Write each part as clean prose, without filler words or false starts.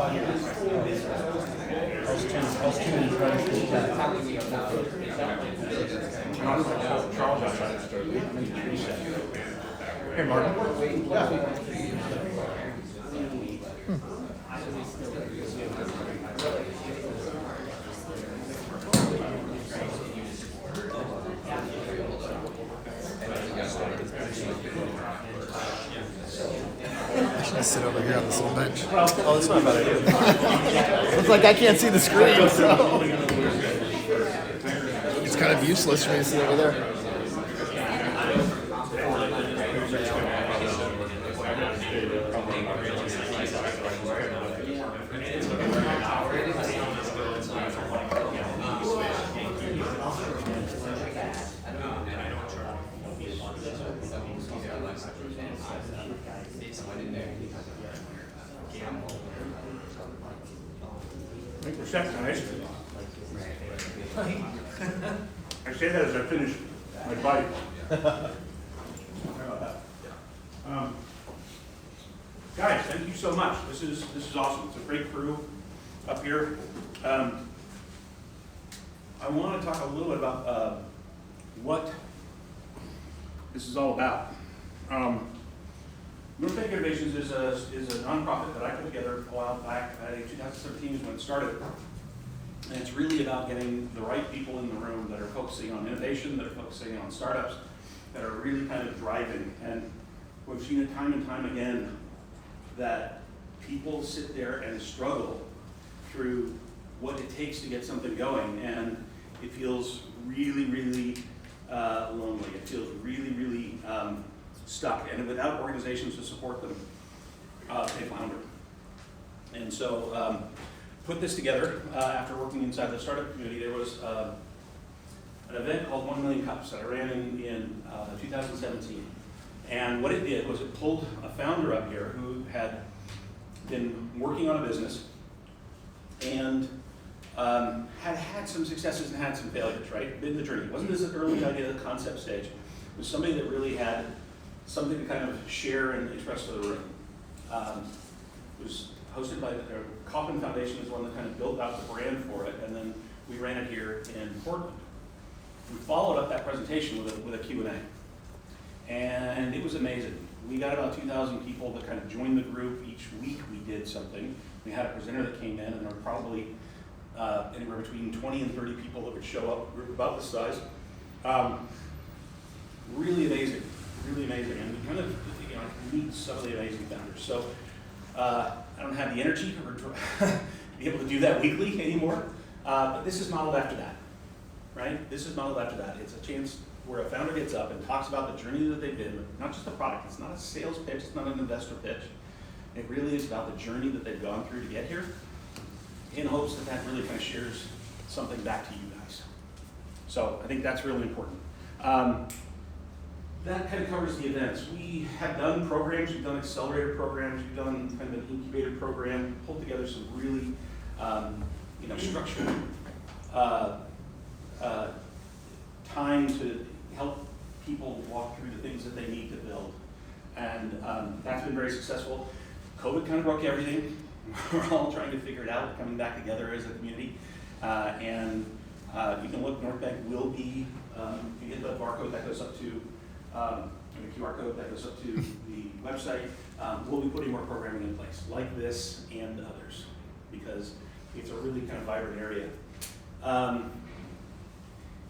5 minutes. How's two and Charles outside the store. Hey, Martin. I should sit over here on this little bench. Oh, that's not a bad idea. It's like I can't see the screen, so it's kind of useless for me to sit over there. I think we're set, guys. I say that as I finish my bite. Guys, thank you so much. This is awesome. It's a great crew up here. I want to talk a little bit about what this is all about. North Bank Innovations is a nonprofit that I put together a while back. I think 2017 is when it started. And it's really about getting the right people in the room that are focusing on innovation, that are focusing on startups, that are really kind of driving. And we've seen it time and time again that people sit there and struggle through what it takes to get something going. And it feels really, really lonely. It feels really, really stuck, and without organizations to support them, they flounder. And so, put this together after working inside the startup community. There was an event called 1 Million Cups that I ran in 2017. And what it did was it pulled a founder up here who had been working on a business and had had some successes and had some failures, right? Been the journey. It wasn't this early idea, the concept stage. It was somebody that really had something to kind of share and express to the room. It was hosted by the Couve Foundation, is one that kind of built out the brand for it, and then we ran it here in Portland. We followed up that presentation with a Q&A, and it was amazing. We got about 2,000 people that kind of joined the group. Each week we did something. We had a presenter that came in, and there were probably anywhere between 20 and 30 people that would show up, a group about this size. Really amazing. Really amazing, and we kind of meet some of the amazing founders. So I don't have the energy to be able to do that weekly anymore, but this is modeled after that, right? This is modeled after that. It's a chance where a founder gets up and talks about the journey that they've been, not just the product. It's not a sales pitch, it's not an investor pitch. It really is about the journey that they've gone through to get here, in hopes that that really kind of shares something back to you guys. So I think that's really important. That kind of covers the events. We have done programs, we've done accelerator programs, we've done kind of an incubator program, pulled together some really structured time to help people walk through the things that they need to build. And that's been very successful. COVID kind of broke everything. We're all trying to figure it out, coming back together as a community. And you can look, North Bank will be, you get the barcode that goes up to the QR code that goes up to the website. We'll be putting more programming in place, like this and others, because it's a really kind of vibrant area.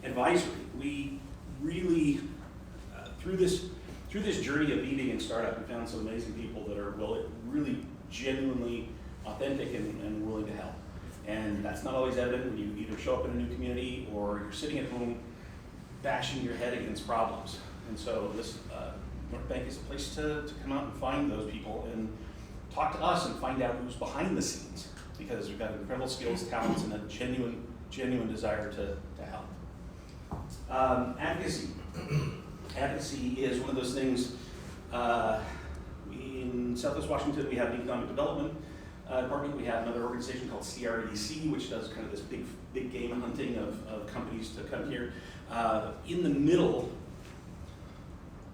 Advisory, we really, through this journey of being in startup, we found some amazing people that are really genuinely authentic and willing to help. And that's not always evident when you either show up in a new community or you're sitting at home bashing your head against problems. And so this North Bank is a place to come out and find those people and talk to us and find out who's behind the scenes, because we've got incredible skills, talents, and a genuine desire to help. Advocacy. Advocacy is one of those things. In Southwest Washington, we have an economic development department. We have another organization called CRDC, which does kind of this big game hunting of companies to come here. In the middle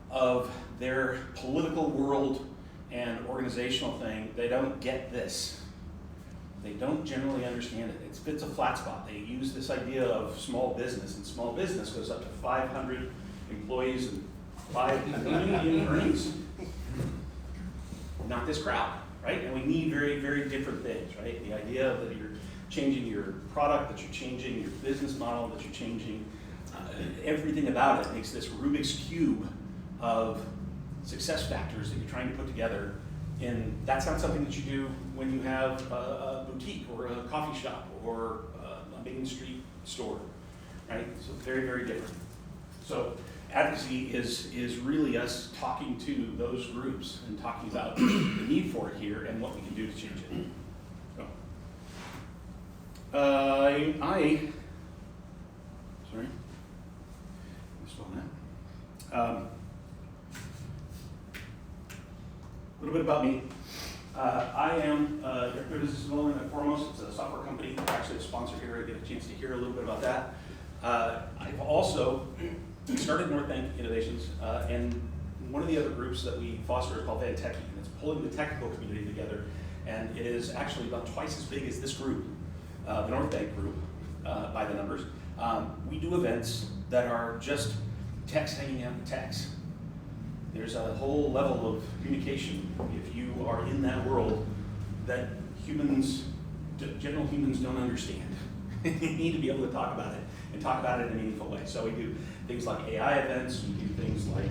of their political world and organizational thing, they don't get this. They don't generally understand it. It's a flat spot. They use this idea of small business, and small business goes up to 500 employees and 5 million in earnings. Not this crowd, right? And we need very, very different things, right? The idea that you're changing your product, that you're changing your business model, that you're changing everything about it makes this Rubik's Cube of success factors that you're trying to put together. And that's not something that you do when you have a boutique or a coffee shop or a main street store, right? So very, very different. So advocacy is really us talking to those groups and talking about the need for it here and what we can do to change it. So, sorry, a little bit about me. I am Director of Business Development at Foremost. It's a software company. We're actually a sponsor here. I get a chance to hear a little bit about that. I've also started North Bank Innovations, and one of the other groups that we foster is called Van Techie, and it's pulling the technical community together, and it is actually about twice as big as this group, the North Bank group, by the numbers. We do events that are just techs hanging out with techs. There's a whole level of communication, if you are in that world, that general humans don't understand. You need to be able to talk about it, and talk about it in a meaningful way. So we do things like AI events, we do things like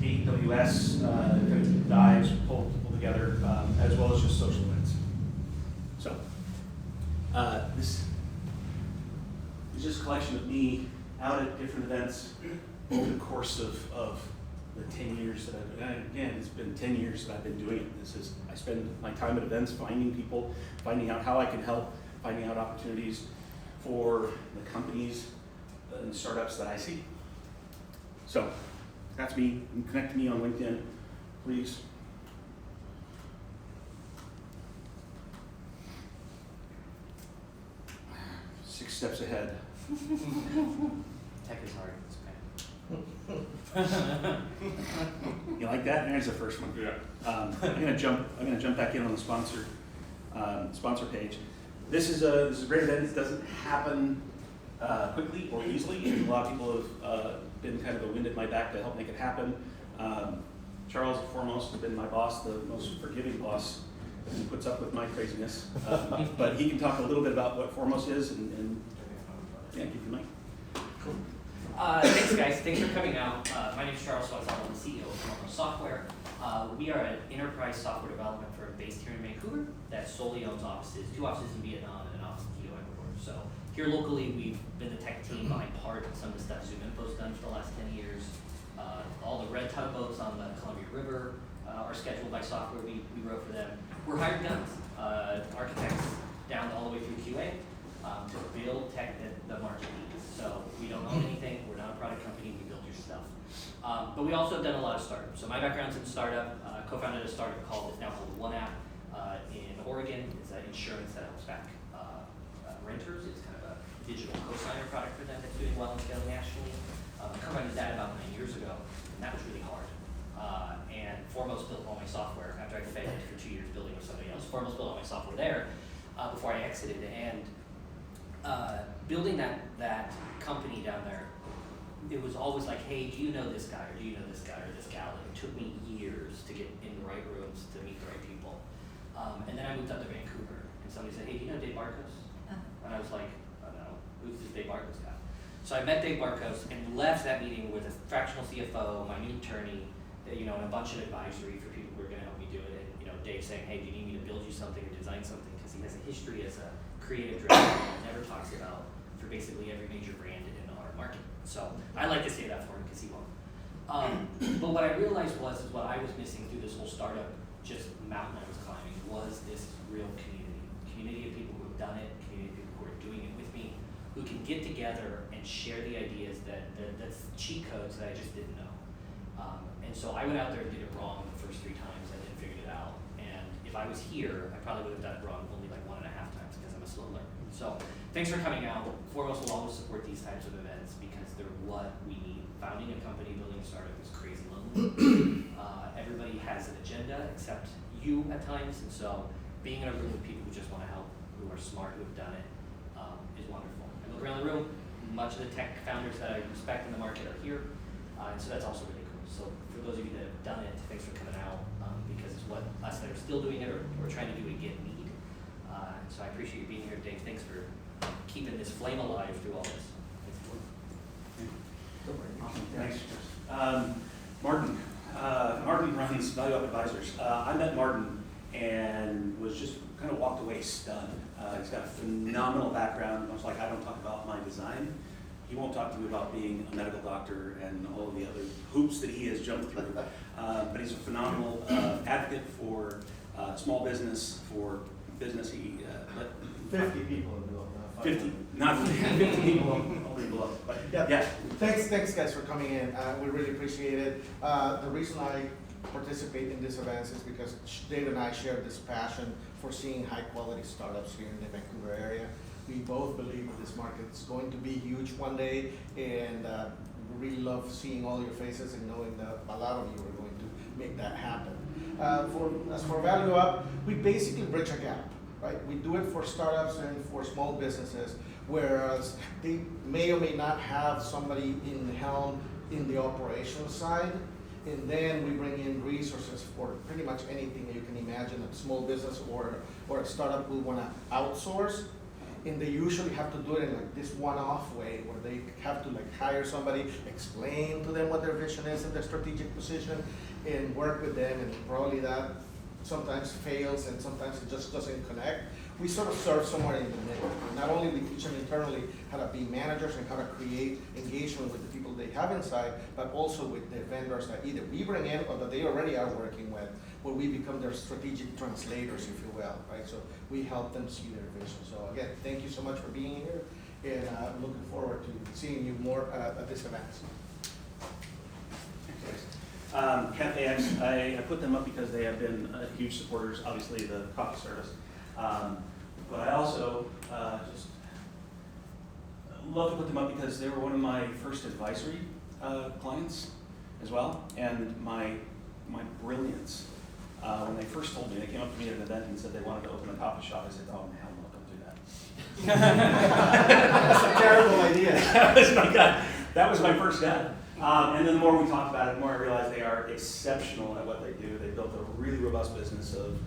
AWS kind of dives, pull together, as well as just social events. So this is just a collection of me out at different events over the course of the 10 years that again, it's been 10 years that I've been doing it. I spend my time at events finding people, finding out how I can help, finding out opportunities for the companies and startups that I see. So that's me. You can connect to me on LinkedIn, please. Six steps ahead. Tech is hard. It's You like that? There's the first one. Yeah. I'm gonna jump back in on the sponsor page. This is a great event. It doesn't happen quickly or easily, and a lot of people have been kind of a wind at my back to help make it happen. Charles, at Foremost, has been my boss, the most forgiving boss, and puts up with my craziness. But he can talk a little bit about what Foremost is, and yeah, give you the mic. Cool. Thanks, guys. Thanks for coming out. My name is Charles Swazal. I'm the CEO of Foremost Software. We are an enterprise software development firm based here in Vancouver that solely owns offices, 2 offices in Vietnam and an office in Quito, Ecuador. So here locally, we've been the tech team behind part of some of the stuff ZoomInfo's done for the last 10 years. All the red tugboats on the Columbia River are scheduled by software we wrote for them. We're hired guns, architects down all the way through QA to build tech that the market needs. So we don't own anything. We're not a product company. We build your stuff. But we also have done a lot of startups. So my background's in startup. Co-founded a startup it's now called One App in Oregon. It's an insurance that helps back renters. It's kind of a digital co-signer product for them that's doing well and scaling nationally. I co-founded that about 9 years ago, and that was really hard. And Foremost built all my software after I failed for 2 years building with somebody else. Foremost built all my software there before I exited. And building that company down there, it was always like, hey, do you know this guy, or do you know this guy, or this gal? And it took me years to get in the right rooms to meet the right people. And then I moved up to Vancouver, and somebody said, hey, do you know Dave Barkos? And I was like, oh, no, who's this Dave Barkos guy? So I met Dave Barkos and left that meeting with a fractional CFO, my new attorney, and a bunch of advisory for people who are going to help me do it. And Dave saying, hey, do you need me to build you something or design something? Because he has a history as a creative director he never talks about for basically every major brand in our market. So I like to say that for him because he won't. But what I realized is what I was missing through this whole startup just mountain I was climbing was this real community of people who have done it, community of people who are doing it with me, who can get together and share the ideas that's cheat codes that I just didn't know. And so I went out there and did it wrong the first 3 times. I didn't figure it out. And if I was here, I probably would have done it wrong only like 1.5 times because I'm a slow learner. So thanks for coming out. Foremost will always support these types of events because they're what we need. Founding a company, building a startup is crazy lonely. Everybody has an agenda except you at times, and so being in a room with people who just want to help, who are smart, who have done it, is wonderful. I look around the room, much of the tech founders that I respect in the market are here, and so that's also really cool. So for those of you that have done it, thanks for coming out, because it's what us that are still doing it or trying to do it again need. So I appreciate you being here, Dave. Thanks for keeping this flame alive through all this. Awesome. Thanks. Martin runs Value Up Advisors. I met Martin and was just kind of walked away stunned. He's got a phenomenal background. I was like, I don't talk about my design. He won't talk to me about being a medical doctor and all of the other hoops that he has jumped through. But he's a phenomenal advocate for small business, for business. He 50 people in below. 50, not 50 people only below. But yeah. Thanks guys for coming in. We really appreciate it. The reason I participate in these events is because Dave and I share this passion for seeing high quality startups here in the Vancouver area. We both believe that this market is going to be huge one day, and we really love seeing all your faces and knowing that a lot of you are going to make that happen. As for Value Up, we basically bridge a gap. Right? We do it for startups and for small businesses, whereas they may or may not have somebody in the helm in the operational side, and then we bring in resources for pretty much anything you can imagine a small business or a startup will want to outsource, and they usually have to do it in like this one-off way where they have to like hire somebody, explain to them what their vision is and their strategic position, and work with them, and probably that sometimes fails and sometimes it just doesn't connect. We sort of serve somewhere in the middle. Not only we teach them internally how to be managers and how to create engagement with the people they have inside, but also with the vendors that either we bring in or that they already are working with, where we become their strategic translators, if you will, right? So we help them see their vision. So again, thank you so much for being here, and I'm looking forward to seeing you more at this event. Cafe X, I put them up because they have been huge supporters, obviously the coffee service. But I also just love to put them up because they were one of my first advisory clients as well. And my brilliance, when they first told me, they came up to me at an event and said they wanted to open a coffee shop. I said, oh, hell no, don't do that. That's a terrible idea. That was my first guy. And then the more we talked about it, the more I realized they are exceptional at what they do. They built a really robust business of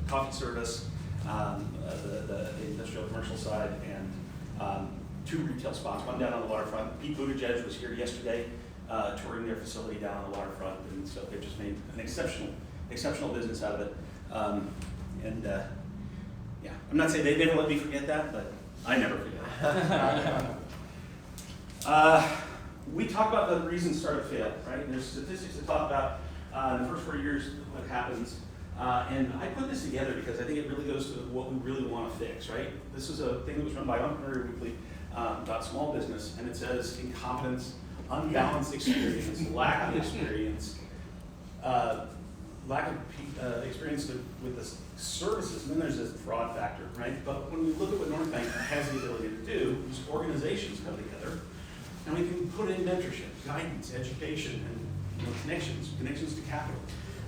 coffee service, the industrial commercial side, and 2 retail spots, one down on the waterfront. Pete Buttigieg was here yesterday touring their facility down on the waterfront, and so they've just made an exceptional business out of it. Yeah, I'm not saying they never let me forget that, but I never forget it. We talk about the reasons startup fail, right? And there's statistics that talk about in the first 4 years what happens. And I put this together because I think it really goes to what we really want to fix, right? This is a thing that was run by Entrepreneur Weekly about small business, and it says incompetence, unbalanced experience, lack of experience, lack of experience with the services, and then there's this fraud factor, right? But when we look at what North Bank has the ability to do, these organizations come together, and we can put in mentorship, guidance, education, and connections to capital.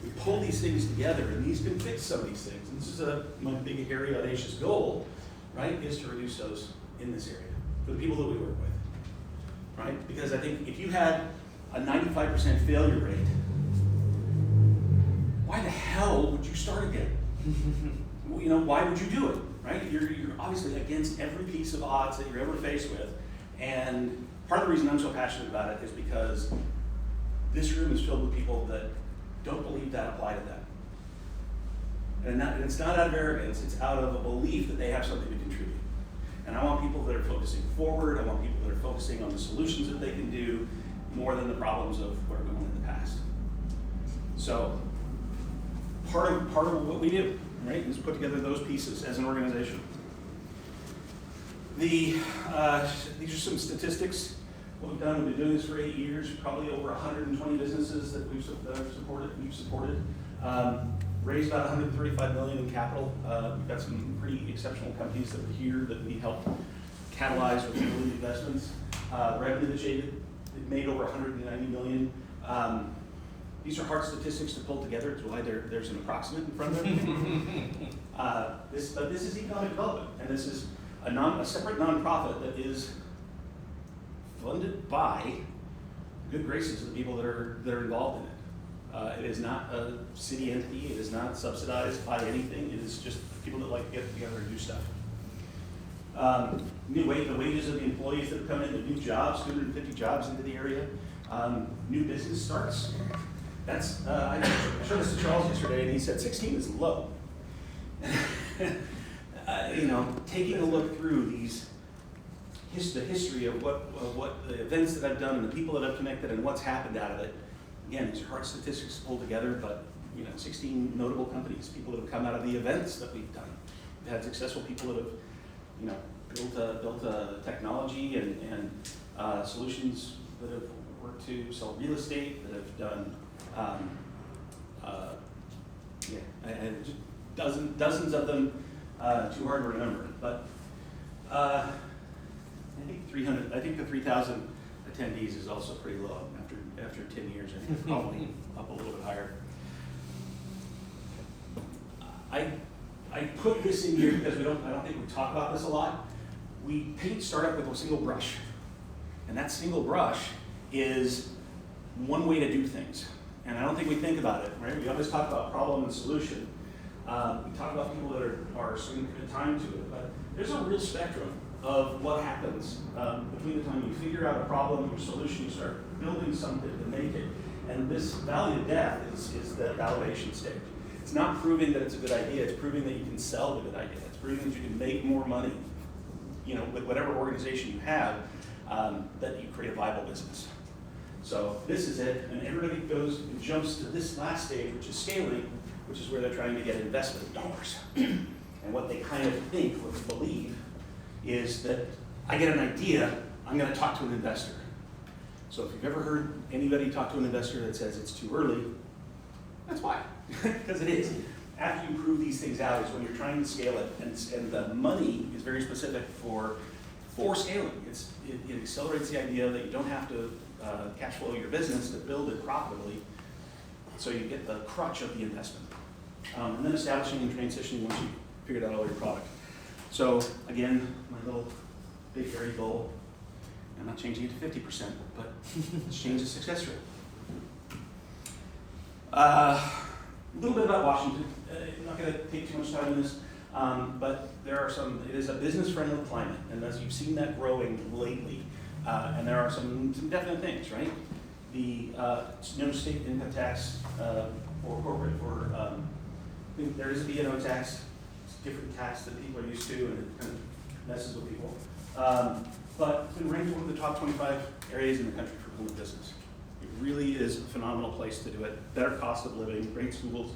We pull these things together, and these can fix some of these things. And this is my big, hairy, audacious goal, right, is to reduce those in this area for the people that we work with, right? Because I think if you had a 95% failure rate, why the hell would you start again? Why would you do it, right? You're obviously against every piece of odds that you're ever faced with, and part of the reason I'm so passionate about it is because this room is filled with people that don't believe that apply to them. And it's not out of arrogance, it's out of a belief that they have something to contribute. And I want people that are focusing forward, I want people that are focusing on the solutions that they can do more than the problems of what are going in the past. So, part of what we do, right, is put together those pieces as an organization. These are some statistics. What we've done, we've been doing this for 8 years, probably over 120 businesses that we've supported. Raised about $135 million in capital. We've got some pretty exceptional companies that are here that we helped catalyze with early investments. Revenue that they made over $190 million. These are hard statistics to pull together. It's why there's an approximate in front of them. But this is economic development, and this is a separate nonprofit that is funded by good graces of the people that are involved in it. It is not a city entity. It is not subsidized by anything. It is just people that like to get together and do stuff. The wages of the employees that have come into new jobs, 250 jobs into the area. New business starts. That's I showed this to Charles yesterday, and he said 16 is low. Taking a look through the history of what the events that I've done and the people that I've connected and what's happened out of it. Again, these are hard statistics to pull together, but 16 notable companies, people that have come out of the events that we've done. We've had successful people that have, built a technology and solutions that have worked to sell real estate, that have done, and just dozens of them. Too hard to remember, but I think the 3,000 attendees is also pretty low after 10 years. I think it's probably up a little bit higher. I put this in here because I don't think we talk about this a lot. We paint startup with a single brush, and that single brush is one way to do things. And I don't think we think about it, right? We always talk about problem and solution. We talk about people that are spending time to it, but there's a real spectrum of what happens between the time you figure out a problem or solution, you start building something to make it. And this valley of death is the validation stage. It's not proving that it's a good idea, it's proving that you can sell the good idea. It's proving that you can make more money, with whatever organization you have, that you create a viable business. So this is it, and everybody goes and jumps to this last stage, which is scaling, which is where they're trying to get investment dollars. And what they kind of think, what they believe, is that I get an idea, I'm going to talk to an investor. So if you've ever heard anybody talk to an investor that says it's too early, that's why, because it is. After you prove these things out is when you're trying to scale it, and the money is very specific for scaling. It accelerates the idea that you don't have to cash flow your business to build it profitably, so you get the crutch of the investment. And then establishing and transitioning once you've figured out all your product. So again, my little big hairy goal, I'm not changing it to 50%, but let's change the success rate. A little bit about Washington. I'm not going to take too much time on this, but it is a business-friendly climate, and as you've seen that growing lately, and there are some definite things, right? The no state income tax for corporate, there is a B&O tax. It's a different tax that people are used to, and it kind of messes with people. But it's been ranked one of the top 25 areas in the country for doing business. It really is a phenomenal place to do it. Better cost of living, great schools.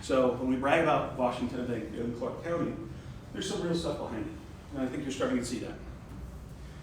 So when we brag about Washington and Clark County, there's some real stuff behind it. And I think you're starting to see that.